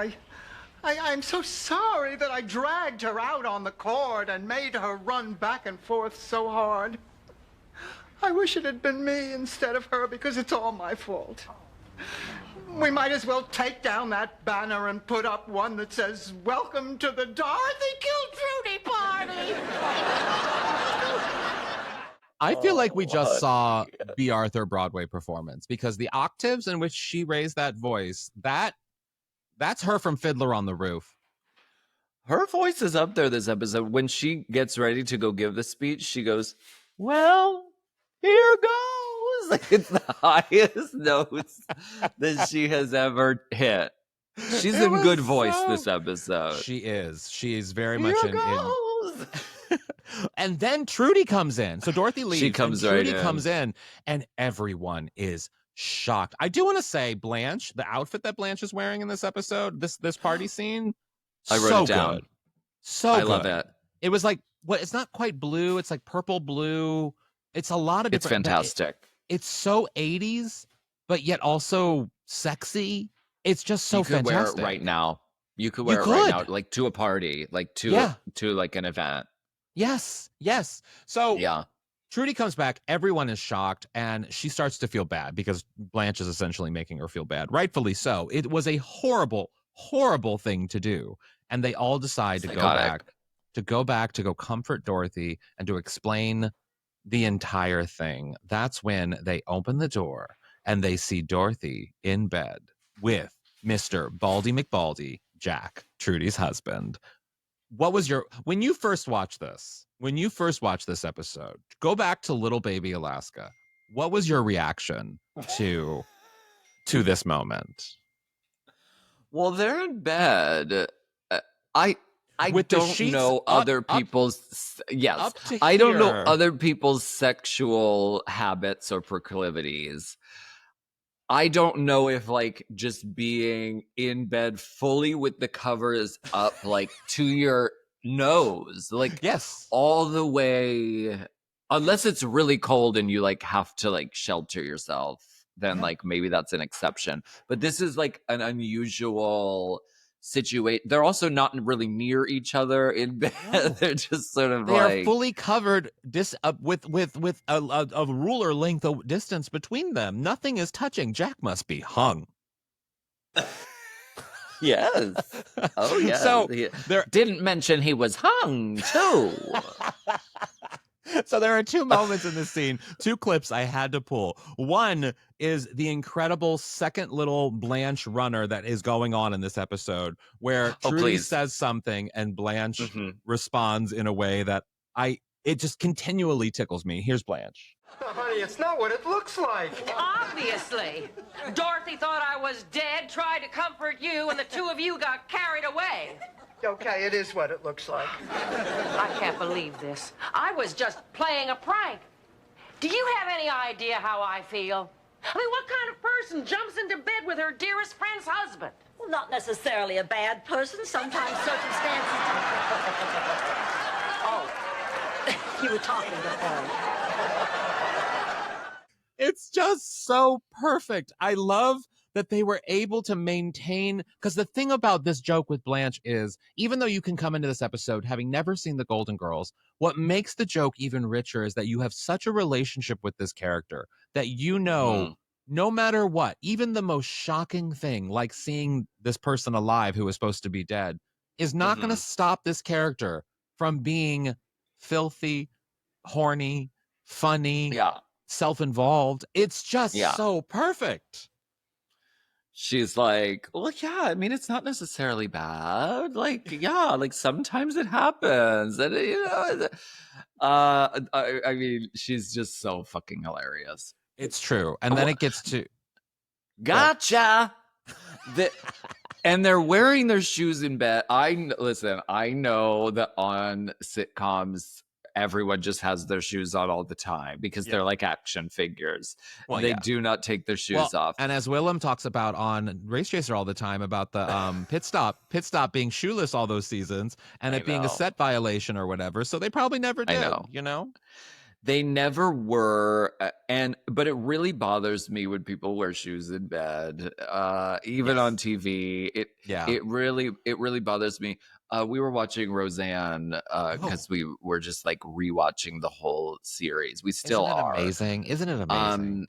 I'm so sorry that I dragged her out on the cord and made her run back and forth so hard. I wish it had been me instead of her, because it's all my fault. We might as well take down that banner and put up one that says, "Welcome to the Dorothy Killed Trudy party." I feel like we just saw B. Arthur Broadway performance, because the octaves in which she raised that voice, that's her from Fiddler on the Roof. Her voice is up there this episode. When she gets ready to go give the speech, she goes, "Well, here goes." Like, it's the highest notes that she has ever hit. She's in good voice this episode. She is. She is very much in. And then Trudy comes in. So Dorothy leaves. She comes and Trudy right in. comes in, and everyone is shocked. I do want to say, Blanche, the outfit that Blanche is wearing in this episode, this party scene, I wrote it down. Good. So good. I love it. It was like, it's not quite blue. It's like purple blue. It's a lot of different. It's fantastic. It's so 80s, but yet also sexy. It's just so fantastic. You could wear it right now. You could wear it right now, like to a party, like to like an event. Yes. So Trudy comes back, everyone is shocked, and she starts to feel bad because Blanche is essentially making her feel bad. Rightfully so. It was a horrible, horrible thing to do. And they all decide to go back to go comfort Dorothy and to explain the entire thing. That's when they open the door and they see Dorothy in bed with Mr. Baldy McBaldy, Jack, Trudy's husband. What was when you first watched this episode, go back to Little Baby Alaska. What was your reaction to this moment? Well, they're in bed. I don't know other people's I don't know other people's sexual habits or proclivities. I don't know if like just being in bed fully with the covers up like to your nose, like all the way, unless it's really cold and you like have to like shelter yourself, then like maybe that's an exception. But this is like an unusual situation. They're also not really near each other in bed. They're just sort of are fully covered with a ruler length of distance between them. Nothing is touching. Jack must be hung. Yes. Oh yes. So there didn't mention he was hung too. So there are two moments in this scene, two clips I had to pull. One is the incredible second little Blanche runner that is going on in this episode, where Trudy says something and Blanche responds in a way that it just continually tickles me. Here's Blanche. Oh, honey, it's not what it looks like. Obviously. Dorothy thought I was dead, tried to comfort you, and the two of you got carried away. Okay, it is what it looks like. I can't believe this. I was just playing a prank. Do you have any idea how I feel? I mean, what kind of person jumps into bed with her dearest friend's husband? Well, not necessarily a bad person. Sometimes circumstances... Oh, you were talking to her. It's just so perfect. I love that they were able to maintain, because the thing about this joke with Blanche is, even though you can come into this episode having never seen the Golden Girls, what makes the joke even richer is that you have such a relationship with this character that you know, no matter what, even the most shocking thing, like seeing this person alive who was supposed to be dead, is not going to stop this character from being filthy, horny, funny, self-involved. It's just so perfect. She's like, well, yeah, I mean, it's not necessarily bad. Like, yeah, like sometimes it happens. And, you know, I mean, she's just so fucking hilarious. It's true. And then it gets to... Gotcha! And they're wearing their shoes in bed. I know that on sitcoms, everyone just has their shoes on all the time because they're like action figures. Well, they do not take their shoes off. And as Willem talks about on Race Chaser all the time about the pit stop being shoeless all those seasons and it being a set violation or whatever. So they probably never did, you know? They never were, but it really bothers me when people wear shoes in bed, even on TV. It really bothers me. We were watching Roseanne because we were just like rewatching the whole series. We still are. Amazing, isn't it amazing?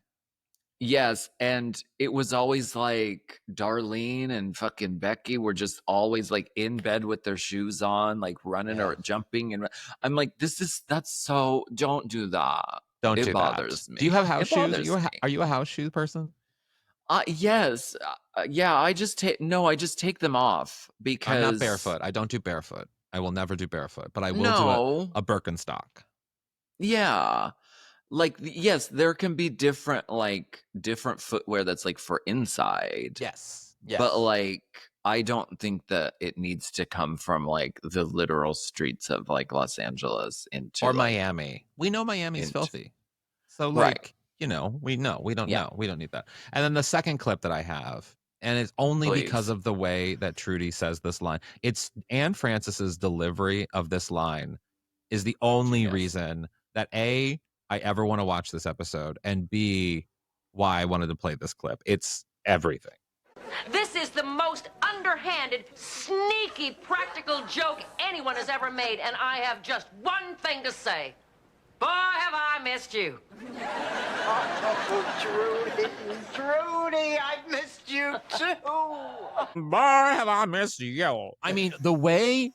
Yes, and it was always like Darlene and fucking Becky were just always like in bed with their shoes on, like running or jumping, and I'm like, that's so. Don't do that. It bothers me. Do you have house shoes? Are you a house shoe person? Yes. Yeah. I just take them off because I'm not barefoot. I don't do barefoot. I will never do barefoot, but I will do a Birkenstock. Yeah. Like, yes, there can be different footwear that's like for inside. Yes. But like, I don't think that it needs to come from like the literal streets of like Los Angeles or Miami. We know Miami's filthy. So like, you know, we don't know. We don't need that. And then the second clip that I have, and it's only because of the way that Trudy says this line. It's Anne Francis's delivery of this line is the only reason that A, I ever want to watch this episode, and B, why I wanted to play this clip. It's everything. This is the most underhanded, sneaky, practical joke anyone has ever made, and I have just one thing to say. Boy, have I missed you. Oh, Trudy, I've missed you too. Boy, have I missed you. I mean, the way...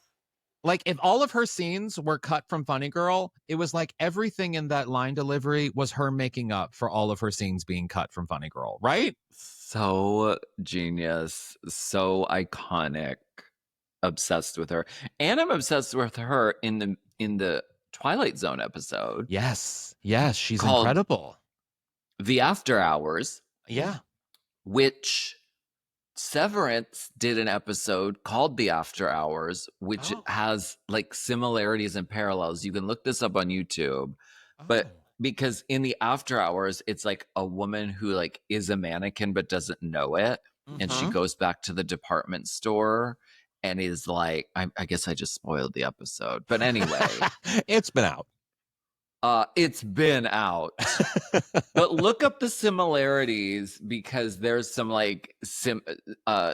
Like, if all of her scenes were cut from Funny Girl, it was like everything in that line delivery was her making up for all of her scenes being cut from Funny Girl, right? So genius, so iconic, obsessed with her. And I'm obsessed with her in the Twilight Zone episode. Yes, she's incredible. The After Hours. Yeah. Which... Severance did an episode called The After Hours, which has like similarities and parallels. You can look this up on YouTube, but because in The After Hours, it's like a woman who like is a mannequin but doesn't know it, and she goes back to the department store and is like, I guess I just spoiled the episode, but anyway, it's been out. It's been out. But look up the similarities because there's some like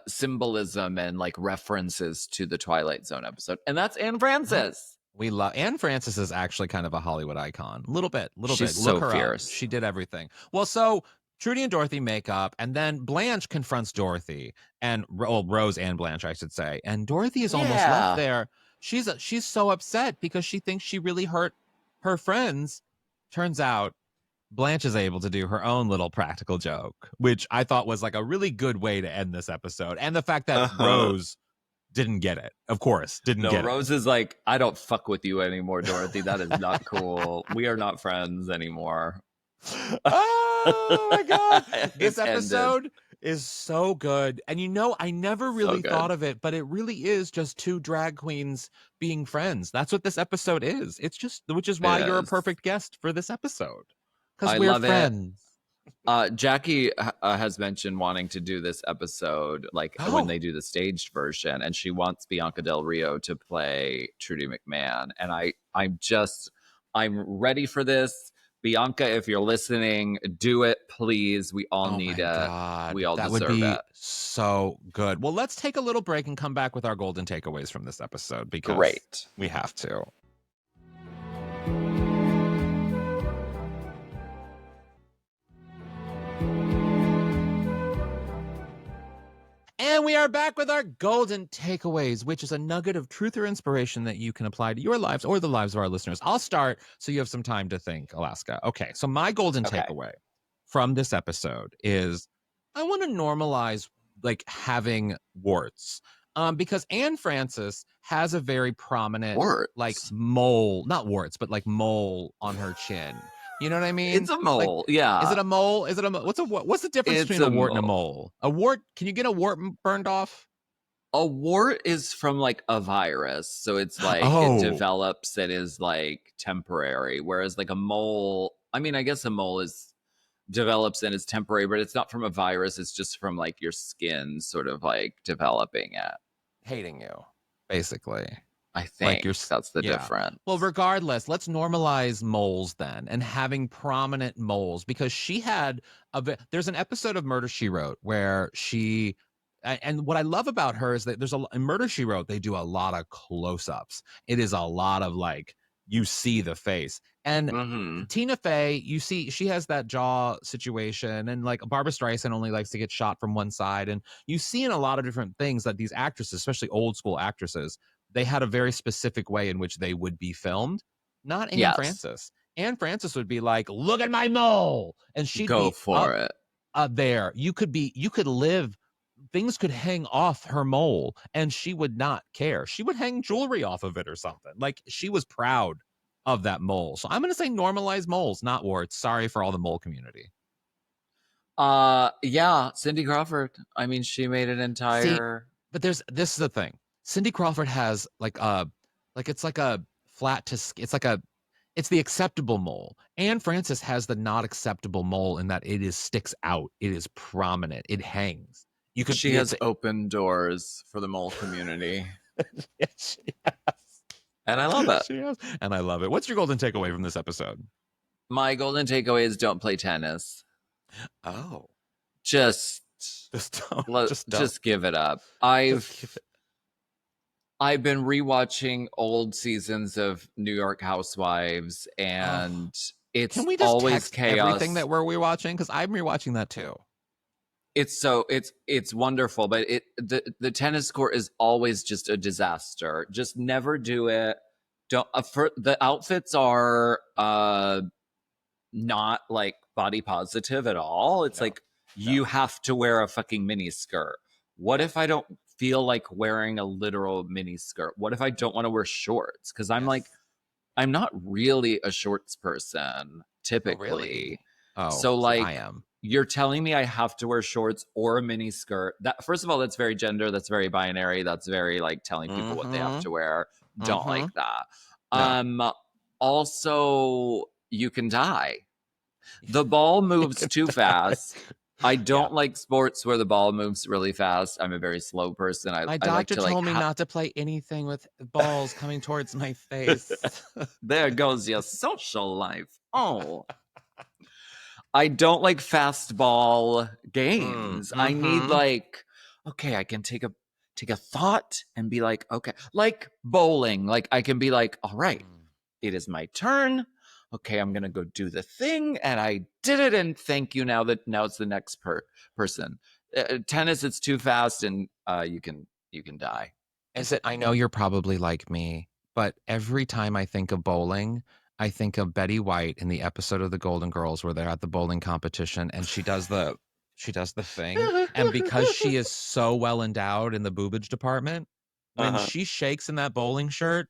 symbolism and like references to the Twilight Zone episode. And that's Anne Francis. We love Anne Francis is actually kind of a Hollywood icon. Little bit. She's so Look her fierce. Up. She did everything. Well, so Trudy and Dorothy make up, and then Blanche confronts Dorothy and Rose and Blanche, I should say. And Dorothy is almost left there. She's so upset because she thinks she really hurt her friends. Turns out Blanche is able to do her own little practical joke, which I thought was like a really good way to end this episode. And the fact that Rose didn't get it, of course, didn't get it. Rose is like, I don't fuck with you anymore, Dorothy. That is not cool. We are not friends anymore. Oh my God. This It's ended. episode is so good. And I never really thought of it, but it really is just two drag queens being friends. That's what this episode is. It's just, which is why you're a perfect guest for this episode. Because we're love friends. Jackie has mentioned wanting to do this episode, like when they do the staged version, and she wants Bianca Del Rio to play Trudy McMahon. And I'm ready for this. Bianca, if you're listening, do it, please. We all need it. God. We all that deserve would be it. so good. Well, let's take a little break and come back with our golden takeaways from this episode because Great. We have to. And we are back with our golden takeaways, which is a nugget of truth or inspiration that you can apply to your lives or the lives of our listeners. I'll start so you have some time to think, Alaska. Okay, so my golden takeaway from this episode is I want to normalize like having warts. Because Anne Francis has a very prominent like mole, not warts, but like mole on her chin. You know what I mean? It's a mole. Like, yeah. Is it a mole? Is it a what's the difference between a wart and a mole? A wart, can you get a wart burned off? A wart is from like a virus. So it's like it develops and is like temporary. Whereas like a mole, I mean, I guess a mole develops and is temporary, but it's not from a virus. It's just from like your skin sort of like developing it. Hating you, basically. I think like that's the difference. Well, regardless, let's normalize moles then and having prominent moles because she had there's an episode of Murder, She Wrote where she, and what I love about her is that in Murder, She Wrote, they do a lot of close-ups. It is a lot of like, you see the face. And Tina Fey, you see, she has that jaw situation, and like Barbara Streisand only likes to get shot from one side. And you see in a lot of different things that these actresses, especially old school actresses, they had a very specific way in which they would be filmed. Not Anne Francis. Anne Francis would be like, look at my mole. And she'd go for it. There. You could live, things could hang off her mole and she would not care. She would hang jewelry off of it or something. Like she was proud of that mole. So I'm going to say normalize moles, not warts. Sorry for all the mole community. Yeah, Cindy Crawford. I mean, she made an entire. But this is the thing. Cindy Crawford has it's like a flat to, it's the acceptable mole. Anne Francis has the not acceptable mole in that it sticks out. It is prominent. It hangs. She has open doors for the mole community. Yes, she has. And I love it. She has. And I love it. What's your golden takeaway from this episode? My golden takeaway is don't play tennis. Oh. Just give it up. I've been rewatching old seasons of New York Housewives, and it's Can we just always text chaos. Everything that we're rewatching, because I'm rewatching that too. It's wonderful, but the tennis court is always just a disaster. Just never do it. Don't. The outfits are not like body positive at all. It's you have to wear a fucking mini skirt. What if I don't feel like wearing a literal mini skirt? What if I don't want to wear shorts? Because I'm not really a shorts person typically. Oh, really? Oh, so like I am. You're telling me I have to wear shorts or a mini skirt. That, first of all, that's very gender. That's very binary. That's very like telling people what they have to wear. Don't like that. No. Also, you can die. The ball moves too fast. I don't like sports where the ball moves really fast. I'm a very slow person. My doctor told me not to play anything with balls coming towards my face. There goes your social life. Oh. I don't like fast ball games. I need okay, I can take a thought and be like, okay, like bowling. Like I can be like, all right, it is my turn. Okay, I'm going to go do the thing. And I did it. And thank you. Now it's the next person. Tennis, it's too fast and you can die. I know you're probably like me, but every time I think of bowling, I think of Betty White in the episode of The Golden Girls where they're at the bowling competition and she does the thing. And because she is so well endowed in the boobage department, when she shakes in that bowling shirt,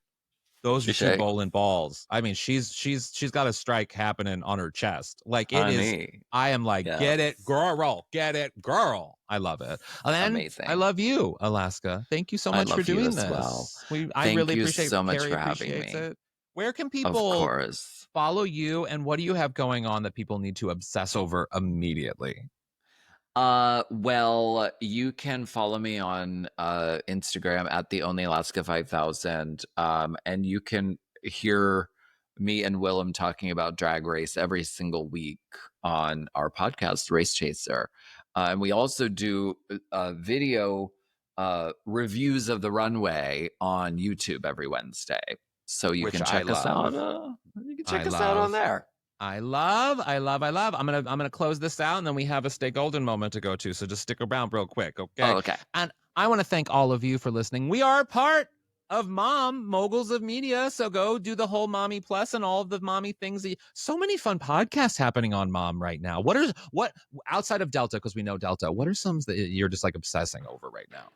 Those are two bowling balls. I mean, she's got a strike happening on her chest. Like it is. I am like, get it, girl. I love it. And amazing. I love you, Alaska. Thank you so much for doing this. Well. I really appreciate so much Kerri for having me. It. Where can people follow you, and what do you have going on that people need to obsess over immediately? Well, you can follow me on Instagram at the Only Alaska 5000, and you can hear me and Willem talking about Drag Race every single week on our podcast, Race Chaser. And we also do video reviews of the runway on YouTube every Wednesday. So you can check us out. You can check us out on there. I love. I'm gonna close this out, and then we have a Stay Golden moment to go to. So just stick around real quick, okay? Oh, okay. And I want to thank all of you for listening. We are part of Mom, Moguls of Media. So go do the whole Mommy Plus and all of the mommy things. So many fun podcasts happening on Mom right now. What outside of Delta, because we know Delta, what are some that you're just like obsessing over right now?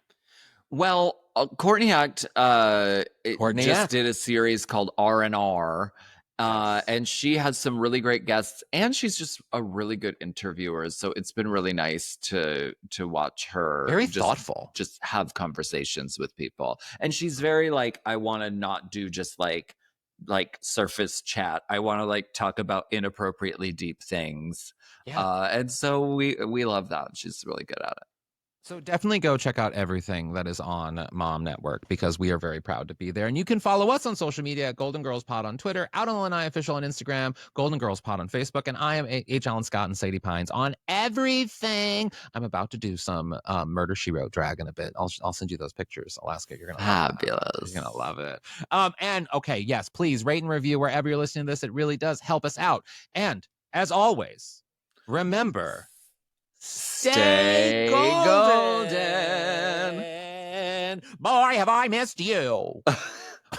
Well, Courtney Act did a series called R&R. And she has some really great guests, and she's just a really good interviewer. So it's been really nice to watch her. Very thoughtful. Just have conversations with people. And she's very like, I want to not do just like surface chat. I want to like talk about inappropriately deep things. Yeah. And so we love that. She's really good at it. So definitely go check out everything that is on Mom Network, because we are very proud to be there. And you can follow us on social media at Golden Girls Pod on Twitter, Out on Lanai Official on Instagram, Golden Girls Pod on Facebook, and I am HAlanScott and Sadie Pines on everything. I'm about to do some Murder, She Wrote drag in a bit. I'll send you those pictures, Alaska. You're gonna fabulous. You're gonna love it. And okay, yes, please rate and review wherever you're listening to this. It really does help us out. And as always, remember. Stay golden. Boy, have I missed you.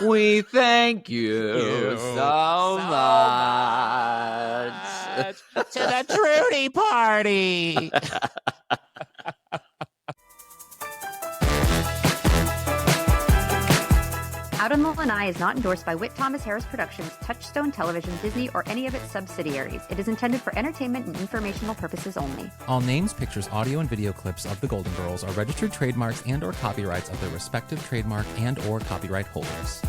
We thank you so much. To the Trudy party. Out on the Lanai is not endorsed by Whit Thomas Harris Productions, Touchstone Television, Disney, or any of its subsidiaries. It is intended for entertainment and informational purposes only. All names, pictures, audio, and video clips of the Golden Girls are registered trademarks and/or copyrights of their respective trademark and/or copyright holders.